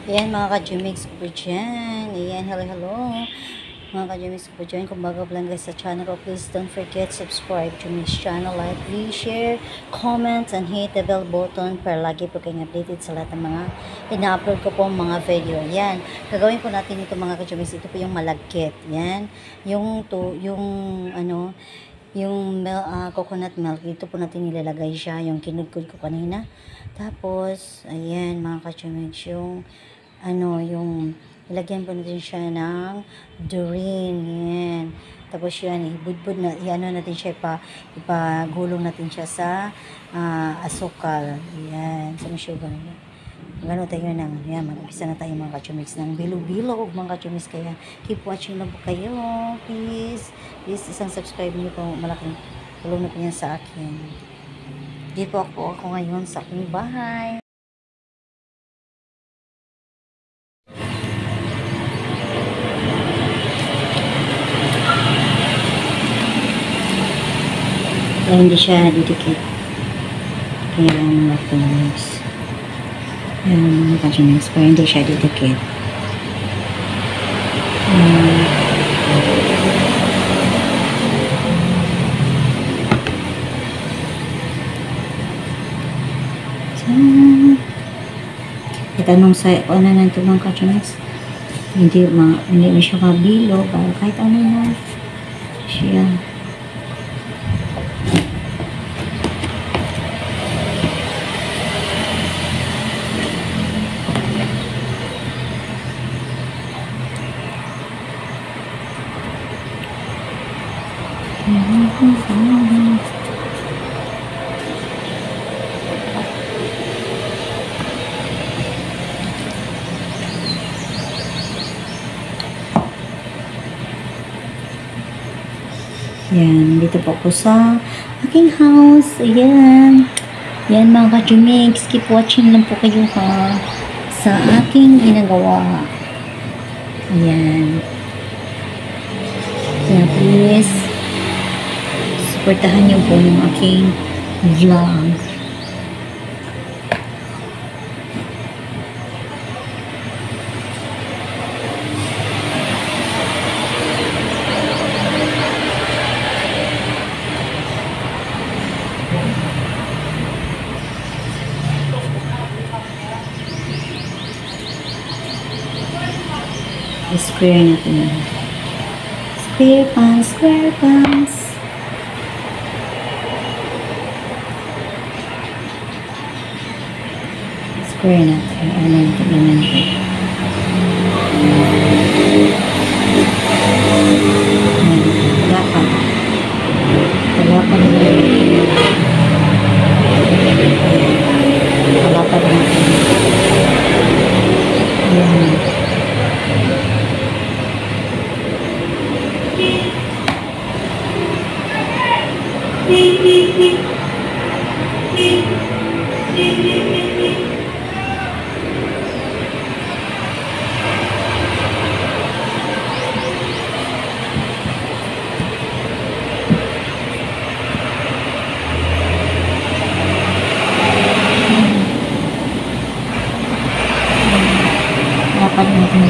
Ayan mga ka-Jumix ko po dyan. Ayan, hello. Mga ka-Jumix ko po dyan. Kung bago lang guys sa channel ko, please don't forget subscribe to my channel. Like, please share, comment, and hit the bell button para lagi po kayong updated sa lahat ng mga ina-upload ko po mga video. Ayan, gagawin po natin ito mga ka-Jumix. Ito po yung malagkit. Ayan, yung coconut milk, ito po natin nilalagay siya, yung kinudkod ko kanina. Tapos, ayan mga ka-Chumix, yung ilagyan po natin siya ng durin, yan. Tapos yan, ibudbud na, natin siya, ipagulong natin siya sa asukal, yan, sa sugar, yan. Gano'n tayo ng, yan, mag-umpisa na tayo mga ka-Chumix ng bilo-bilo mga ka-Chumix, kaya keep watching lang po kayo, please, isang subscribe niyo po, malaking tulong na po yan sa akin. Dito ako ngayon sa aking bahay. Kaya hindi siya didikit. Kaya mga ka-Chumix. Ayan mga ka-Chumix, kaya hindi siya didikit. Itanong sa ano na ito mga ka-Chumix, hindi mo siya kabilo, kahit ano na siya. Yan, dito po ako sa aking house. Ayan. Yan mga ka-Jumix, keep watching lang po kayo ha sa aking ginagawa. Ayan. Kaya please, supportahan niyo po yung aking vlog. Square natin. Square pants, square pants. Square natin. Ano natin naman ito. Dapat. Dapat natin. Dapat natin. Ayan. Dapat natin.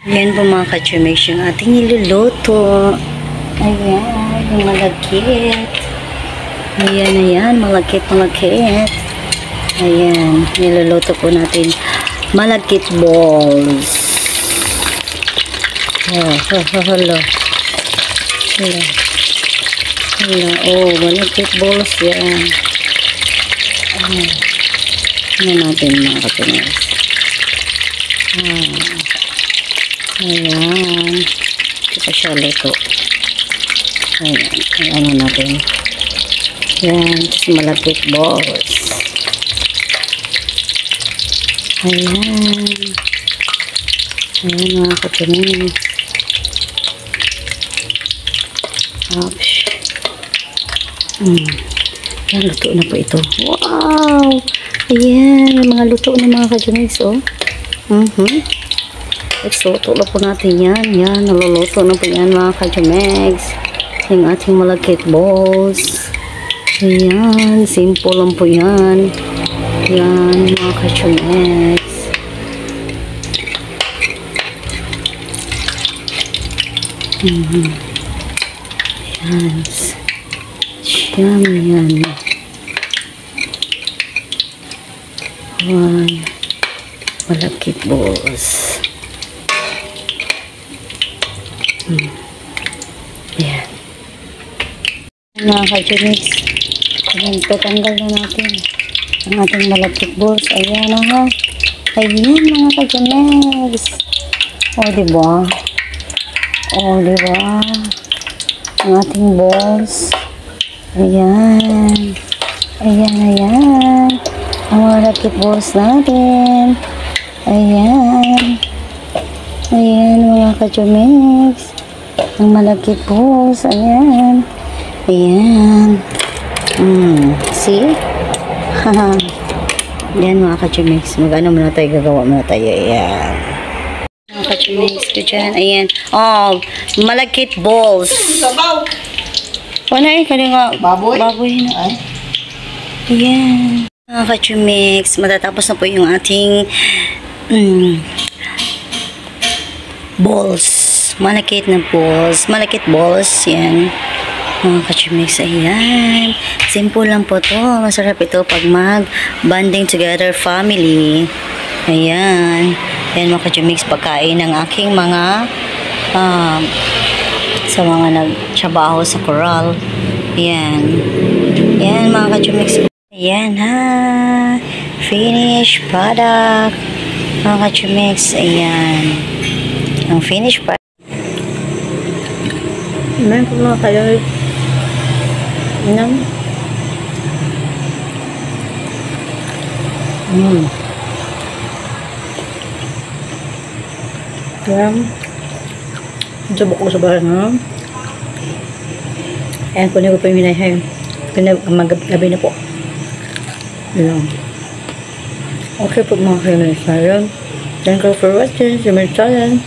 Yan po mga ka-chumix yung ating niluluto. Ayan, yung malagkit. Ayan, malagkit. Ayan, niluluto po natin malagkit balls. Hala. Oh, malagkit balls yan. Ayan natin mga ka-chumix. Ayan. Ito pa siya luto. Ayan. Ayan natin. Ayan. Tapos malagkit balls. Ayan. Ayan mga ka-chumix. Ouch. Ayan, luto na po ito. Wow! Ayan. Mga luto na mga ka-chumix, oh. Luto na po natin yan. Yan, naluluto na po yan mga ka-chumix. Yung ating malagkit balls. Ayan, simple lang po yan. Yan, mga ka-chumix. Ayan. Siyam yan. Ayan. Malagkit balls. Ayan. Mga ka-chumix. Ayan, tatanggal na natin ang ating malagkit balls. Ayan ha. Ayan mga ka-chumix. O diba? Ang ating balls. Ayan. Ayan. Ang malagkit balls natin. Ayan mga ka-chumix. Ang malagkit balls. Ayan. See? Yan mga ka-chumix. Mag-ano muna tayo, gagawa muna tayo. Ayan. Mga ka-chumix ko dyan. Ayan. Oh, malagkit balls. Wala kaya nga. Baboy na. Ayan. Mga ka-chumix, matatapos na po yung ating balls. Malagkit balls. Yan. Mga ka-chumix, ayan. Simple lang po to. Masarap ito pag mag-bonding together family. Ayan. Ayan mga ka-chumix, pagkain ng aking mga sa mga nagtrabaho sa coral. Ayan. Ayan mga ka-chumix. Ayan ha. Finished product. Mga ka-chumix, ayan. Ang finished product. Ayan po mga ka-chumix. Ayan. Ayan. Sabok ko sa bahay na. Ayan, kunin ko pa yung minahay. Magabi na po. Ayan. Okay po mga kainis. Ayan. Thank you for watching. See you next time.